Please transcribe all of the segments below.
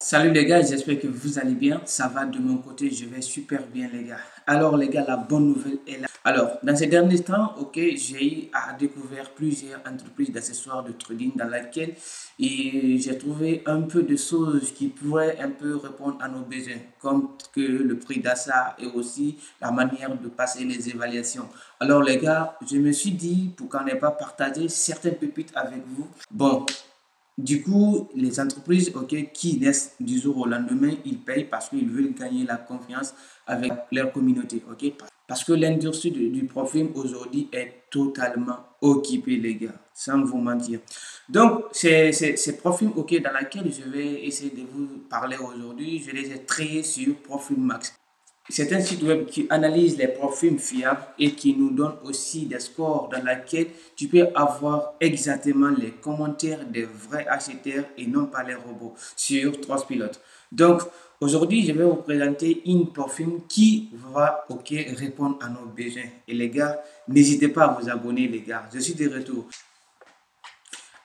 Salut les gars, j'espère que vous allez bien. Ça va de mon côté, je vais super bien les gars. Alors les gars, la bonne nouvelle est là. Alors, dans ces derniers temps, j'ai eu à découvrir plusieurs entreprises d'accessoires de trading dans lesquelles j'ai trouvé un peu de choses qui pourraient un peu répondre à nos besoins, comme que le prix d'achat et aussi la manière de passer les évaluations. Alors les gars, je me suis dit, pourquoi ne pas partager certaines pépites avec vous. Bon, du coup, les entreprises qui naissent du jour au lendemain, ils payent parce qu'ils veulent gagner la confiance avec leur communauté. Parce que l'industrie du profil aujourd'hui est totalement occupée, les gars, sans vous mentir. Donc, ces profils dans lesquels je vais essayer de vous parler aujourd'hui, je les ai créés sur Profil Max. C'est un site web qui analyse les profils fiables et qui nous donne aussi des scores dans lesquels tu peux avoir exactement les commentaires des vrais acheteurs et non pas les robots sur Trustpilot. Donc, aujourd'hui, je vais vous présenter une profil qui va répondre à nos besoins. Et les gars, n'hésitez pas à vous abonner, les gars. Je suis de retour.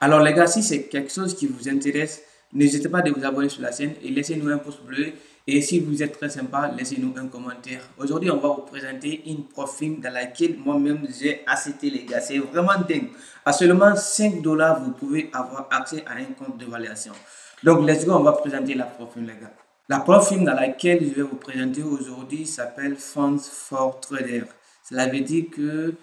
Alors les gars, si c'est quelque chose qui vous intéresse, n'hésitez pas à vous abonner sur la chaîne et laissez-nous un pouce bleu. Et si vous êtes très sympa, laissez-nous un commentaire. Aujourd'hui, on va vous présenter une profil dans laquelle moi-même j'ai acheté les gars. C'est vraiment dingue. À seulement 5 dollars, vous pouvez avoir accès à un compte de valuation. Donc, let's go, on va présenter la profil les gars. La profil dans laquelle je vais vous présenter aujourd'hui s'appelle Funds for Traders. Cela veut dire que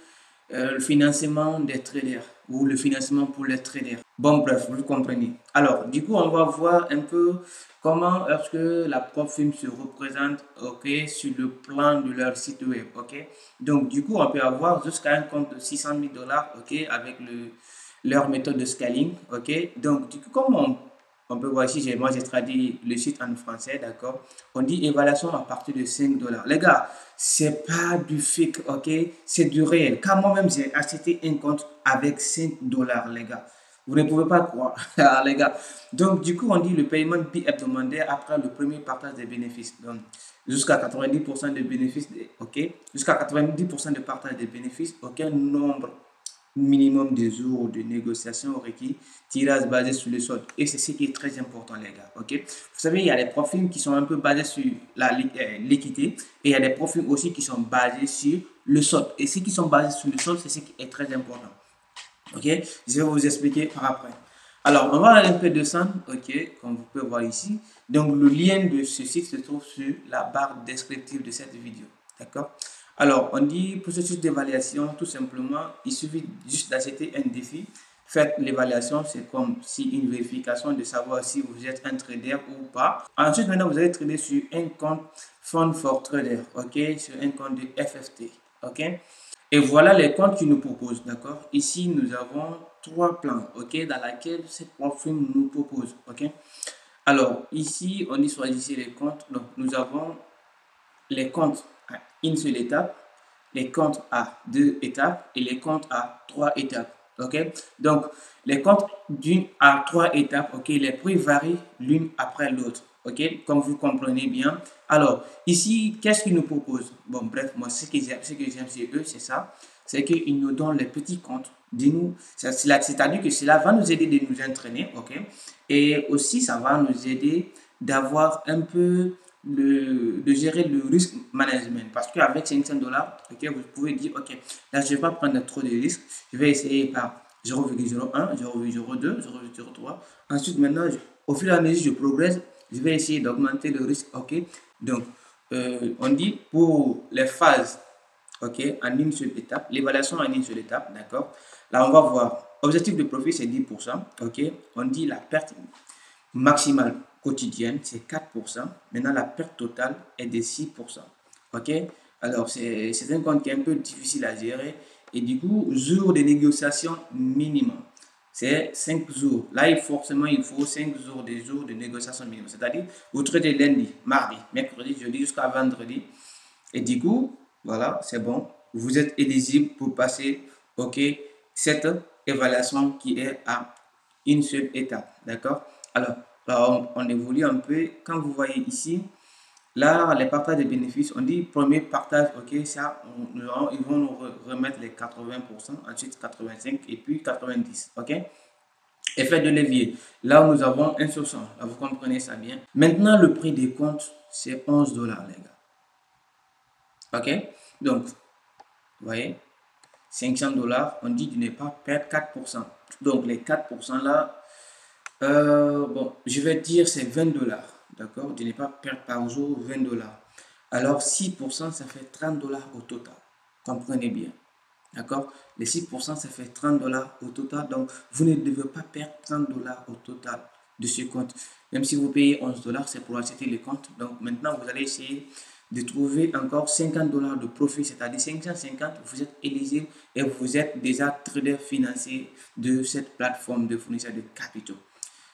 le financement des traders ou le financement pour les traders. Bon, bref, vous comprenez. Alors, du coup, on va voir un peu comment est-ce que la profil se représente sur le plan de leur site web. Donc, du coup, on peut avoir jusqu'à un compte de 600 000 dollars avec leur méthode de scaling. Donc, du coup, comment on peut voir ici, moi j'ai traduit le site en français, d'accord. On dit évaluation à partir de 5 dollars. Les gars, c'est pas du fake, c'est du réel. Car moi-même, j'ai acheté un compte avec 5 dollars, les gars. Vous ne pouvez pas croire, les gars. Donc, du coup, on dit le paiement bi-hebdomadaire après le premier partage des bénéfices. Donc, jusqu'à 90% de bénéfices, jusqu'à 90% de partage des bénéfices, aucun nombre minimum de jours de négociation requis, tirage basé sur le solde. Et c'est ce qui est très important, les gars. Vous savez, il y a des profils qui sont un peu basés sur l'équité et il y a des profils aussi qui sont basés sur le solde. Et ceux qui sont basés sur le solde, c'est ce qui est très important. Je vais vous expliquer par après. Alors, on va un peu descendre, comme vous pouvez voir ici. Donc, le lien de ce site se trouve sur la barre descriptive de cette vidéo. D'accord? Alors, on dit processus d'évaluation, tout simplement, il suffit juste d'acheter un défi. Faites l'évaluation, c'est comme si une vérification de savoir si vous êtes un trader ou pas. Ensuite, maintenant, vous allez trader sur un compte Fund for Trader, sur un compte de FFT, Et voilà les comptes qu'ils nous proposent, d'accord. Ici, nous avons trois plans, dans lesquels cette plateforme nous propose, Alors, ici, on dit choisissez les comptes. Donc, nous avons les comptes à une seule étape, les comptes à deux étapes et les comptes à trois étapes. Donc, les comptes d'une à trois étapes, les prix varient l'une après l'autre. Comme vous comprenez bien. Alors, ici, qu'est-ce qu'ils nous proposent? Bon, bref, moi, ce que j'aime chez eux, c'est ça. C'est qu'ils nous donnent les petits comptes. C'est-à-dire que cela va nous aider de nous entraîner, Et aussi, ça va nous aider d'avoir un peu de gérer le risque management. Parce qu'avec 500 dollars, vous pouvez dire, là, je ne vais pas prendre trop de risques. Je vais essayer par 0,01, 0,02, 0,03. Ensuite, maintenant, au fur et à mesure, je progresse. Je vais essayer d'augmenter le risque, Donc, on dit pour les phases, en une seule étape, l'évaluation en une seule étape, d'accord. Là, on va voir. Objectif de profit, c'est 10%, On dit la perte maximale quotidienne, c'est 4%. Maintenant, la perte totale est de 6%. Alors, c'est un compte qui est un peu difficile à gérer. Et du coup, jour de négociation minimum, c'est 5 jours. Là, il faut 5 jours de négociation minimum. C'est-à-dire, vous traitez lundi, mardi, mercredi, jeudi jusqu'à vendredi. Et du coup, voilà, c'est bon. Vous êtes éligible pour passer, cette évaluation qui est à une seule étape. D'accord? Alors, là, on évolue un peu. Quand vous voyez ici, là, les partages de bénéfices, on dit premier partage, ça, ils vont nous remettre les 80%, ensuite 85% et puis 90%, Effet de levier. Là, nous avons 1 sur 100. Là, vous comprenez ça bien. Maintenant, le prix des comptes, c'est 11 dollars, les gars. OK? Donc, vous voyez, 500 dollars, on dit de ne pas perdre 4%. Donc, les 4% là, bon, je vais dire c'est 20 dollars. D'accord? De ne pas perdre par jour 20 dollars. Alors, 6%, ça fait 30 dollars au total. Comprenez bien. D'accord? Les 6%, ça fait 30 dollars au total. Donc, vous ne devez pas perdre 30 dollars au total de ce compte. Même si vous payez 11 dollars, c'est pour acheter le compte. Donc, maintenant, vous allez essayer de trouver encore 50 dollars de profit, c'est-à-dire 550, vous êtes éligible et vous êtes déjà trader financier de cette plateforme de fournisseur de capitaux.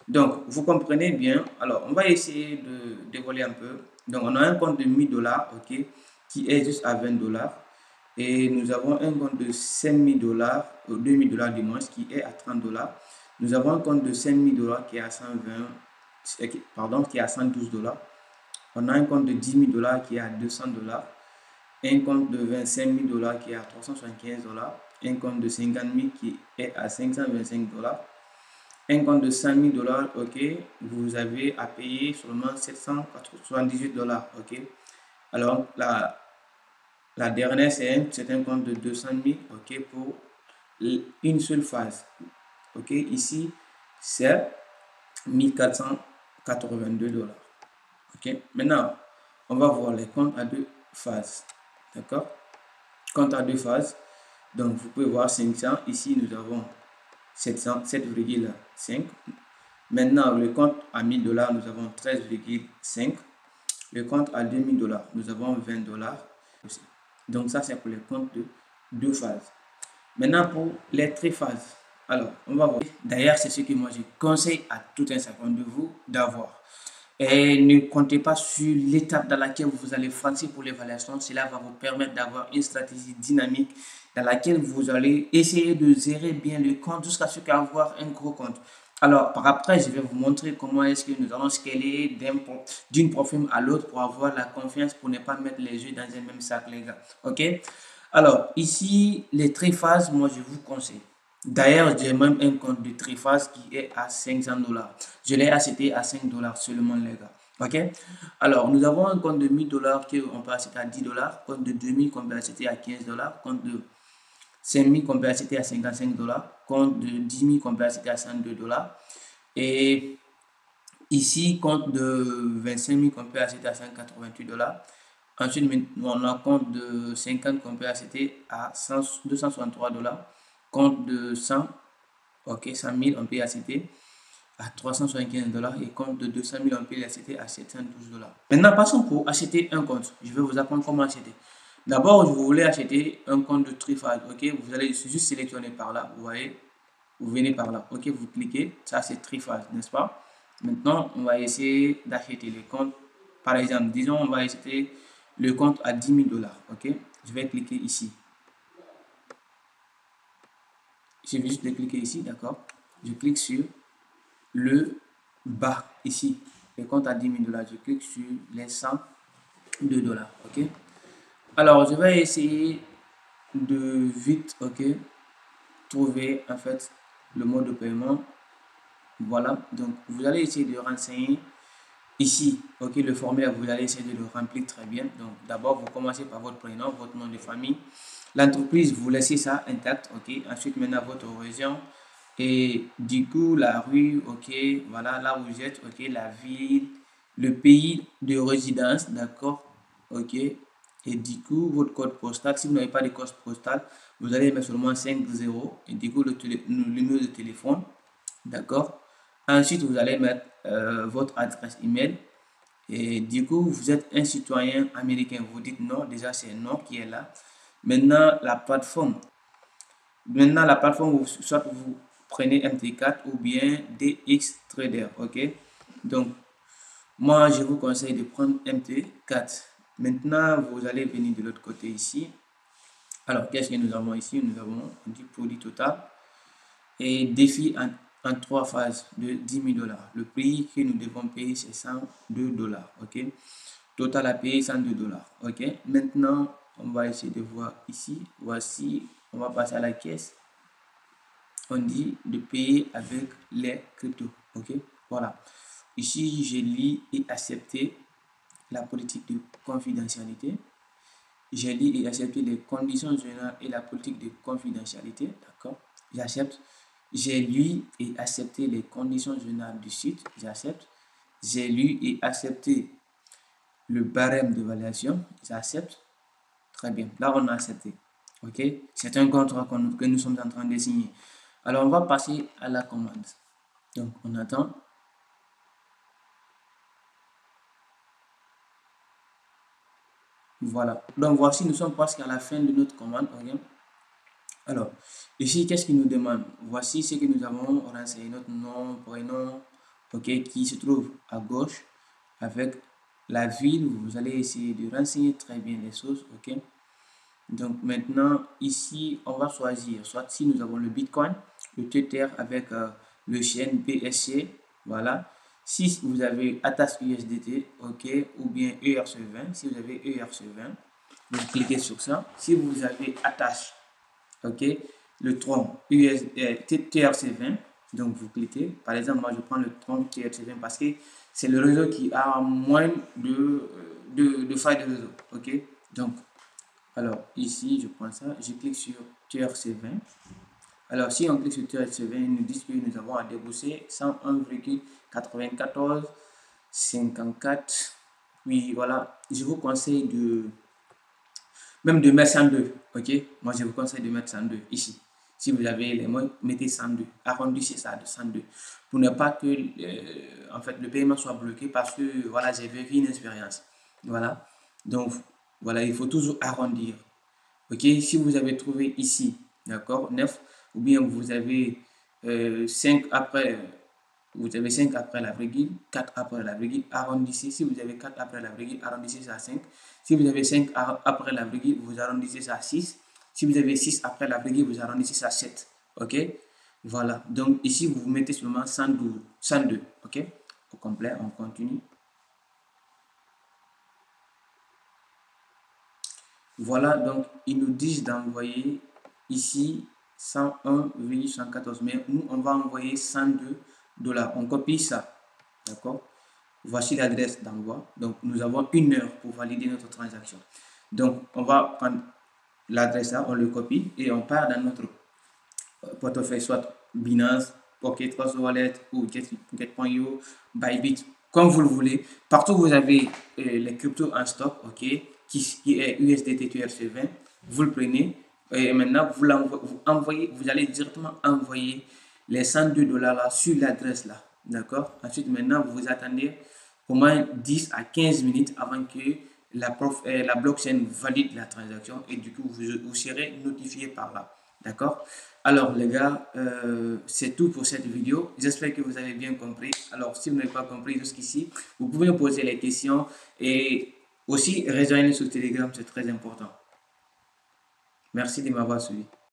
Donc, vous comprenez bien. Alors, on va essayer de dévoiler un peu. Donc, on a un compte de 1000 dollars, ok, qui est juste à 20 dollars. Et nous avons un compte de 5000 dollars, 2000 dollars du moins, qui est à 30 dollars. Nous avons un compte de 5000 dollars qui est à 120, pardon, qui est à 112 dollars. On a un compte de 10 000 dollars qui est à 200 dollars. Un compte de 25 000 dollars qui est à 375 dollars. Un compte de 50 000 qui est à 525 dollars. Un compte de 100 000 dollars, ok, vous avez à payer seulement 778 dollars, ok. Alors, la dernière, c'est un compte de 200 000, ok, pour une seule phase, ok. Ici, c'est 1482 dollars, ok. Maintenant, on va voir les comptes à deux phases, d'accord. Compte à deux phases, donc vous pouvez voir 500, ici nous avons 7,5. Maintenant, le compte à 1000 dollars, nous avons 13,5. Le compte à 2000 dollars, nous avons 20 dollars aussi. Donc, ça, c'est pour les comptes de deux phases. Maintenant, pour les triphases, alors, on va voir. D'ailleurs, c'est ce que moi, je conseille à tout un chacun de vous d'avoir. Et ne comptez pas sur l'étape dans laquelle vous allez franchir pour l'évaluation. Cela va vous permettre d'avoir une stratégie dynamique dans laquelle vous allez essayer de gérer bien le compte jusqu'à ce qu'avoir un gros compte. Alors, par après, je vais vous montrer comment est-ce que nous allons scaler d'une plateforme à l'autre pour avoir la confiance, pour ne pas mettre les yeux dans un même sac, les gars. OK? Alors, ici, les triphases, moi, je vous conseille. D'ailleurs, j'ai même un compte de triphase qui est à 500 dollars. Je l'ai acheté à 5 dollars seulement, les gars. OK? Alors, nous avons un compte de 1000 dollars qu'on peut acheter à 10 dollars, compte de 2000 qu'on peut acheter à 15 dollars, compte de 5000 qu'on peut acheter à 55 dollars, compte de 10 000 qu'on peut acheter à 102 dollars. Et ici, compte de 25 000 qu'on peut acheter à 188 dollars. Ensuite, on a compte de 50 qu'on peut acheter à 263 dollars. Compte de 100, ok, 100 000, on peut acheter à 375 dollars. Et compte de 200 000, on peut acheter à 712 dollars. Maintenant, passons pour acheter un compte. Je vais vous apprendre comment acheter. D'abord, vous voulez acheter un compte de triphase, ok. Vous allez juste sélectionner par là, vous voyez. Vous venez par là, ok, vous cliquez. Ça, c'est triphase, n'est-ce pas? Maintenant, on va essayer d'acheter les comptes. Par exemple, disons, on va acheter le compte à 10 000 dollars, ok. Je vais cliquer ici. Je vais juste cliquer ici, d'accord. Je clique sur le bas ici, le compte à 10 000 dollars. Je clique sur les 102 dollars, ok. Alors, je vais essayer de vite, ok, trouver en fait le mode de paiement. Voilà, donc vous allez essayer de renseigner ici, ok, le formulaire, vous allez essayer de le remplir très bien. Donc d'abord, vous commencez par votre prénom, votre nom de famille, l'entreprise, vous laissez ça intact, ok. Ensuite, maintenant votre région et du coup la rue, ok, voilà, là où vous êtes, ok, la ville, le pays de résidence, d'accord, ok. Et du coup, votre code postal, si vous n'avez pas de code postal, vous allez mettre seulement 5 0 et du coup le numéro de téléphone, d'accord. Ensuite, vous allez mettre votre adresse email. Et du coup, vous êtes un citoyen américain. Vous dites non, déjà c'est non qui est là. Maintenant, la plateforme. Maintenant, la plateforme, soit vous prenez MT4 ou bien DX Trader. OK? Donc, moi, je vous conseille de prendre MT4. Maintenant, vous allez venir de l'autre côté ici. Alors, qu'est-ce que nous avons ici? Nous avons du produit total et défi en trois phases de 10 000 dollars. Le prix que nous devons payer, c'est 102 dollars. OK? Total à payer 102 dollars. OK? Maintenant, on va essayer de voir ici. Voici, on va passer à la caisse. on dit de payer avec les cryptos. Ok, voilà. Ici, j'ai lu et accepté la politique de confidentialité. J'ai lu et accepté les conditions générales et la politique de confidentialité. D'accord, j'accepte. J'ai lu et accepté les conditions générales du site. J'accepte. J'ai lu et accepté le barème d'évaluation. J'accepte. Très bien. Là, on a accepté. OK? C'est un contrat que nous sommes en train de signer. Alors, on va passer à la commande. Donc, on attend. Voilà. Donc, voici, nous sommes presque à la fin de notre commande. OK? Alors, ici, qu'est-ce qu'il nous demande? Voici ce que nous avons renseigné, notre nom, prénom, OK, qui se trouve à gauche avec la ville. Vous allez essayer de renseigner très bien les choses. OK? Donc maintenant, ici, on va choisir, soit si nous avons le Bitcoin, le Tether avec le chaîne BSC, voilà. Si vous avez Atas USDT, ok, ou bien ERC20, si vous avez ERC20, vous cliquez sur ça. Si vous avez Atas, ok, le Tron TRC20, donc vous cliquez. Par exemple, moi je prends le Tron TRC20 parce que c'est le réseau qui a moins de failles de réseau, ok. Donc alors, ici, je prends ça, je clique sur TRC20. Alors, si on clique sur TRC20, il nous dit que nous avons à débourser 101,9454. Oui, voilà, je vous conseille même de mettre 102, ok? Moi, je vous conseille de mettre 102 ici. Si vous avez les moyens, mettez 102. Arrondissez ça de 102 pour ne pas que en fait, le paiement soit bloqué parce que voilà, j'ai vécu une expérience. Voilà. Donc, voilà, il faut toujours arrondir. Ok, si vous avez trouvé ici, d'accord, 9, ou bien vous avez 5 après, vous avez 5 après la virgule, 4 après la virgule, arrondissez. Si vous avez 4 après la virgule, arrondissez ça à 5. Si vous avez 5 après la virgule, vous arrondissez ça à 6. Si vous avez 6 après la virgule, vous arrondissez ça à 7. Ok, voilà. Donc ici, vous mettez seulement 112, 102. Ok, au complet, on continue. Voilà, donc ils nous disent d'envoyer ici 101,114, mais nous, on va envoyer 102 $. On copie ça, d'accord? Voici l'adresse d'envoi. Donc, nous avons 1 heure pour valider notre transaction. Donc, on va prendre l'adresse là, on le copie et on part dans notre portefeuille, soit Binance, Pocket, Trust Wallet ou Get.io, Bybit, comme vous le voulez. Partout vous avez les cryptos en stock, ok, qui est USDT TRC20, vous le prenez et maintenant vous envoyez, vous allez directement envoyer les 102 $ là sur l'adresse là, d'accord. Ensuite, maintenant, vous attendez au moins 10 à 15 minutes avant que la blockchain valide la transaction et du coup, vous serez notifié par là. D'accord? Alors, les gars, c'est tout pour cette vidéo. J'espère que vous avez bien compris. Alors, si vous n'avez pas compris jusqu'ici, vous pouvez me poser les questions et aussi rejoindre sur Telegram, c'est très important. Merci de m'avoir suivi.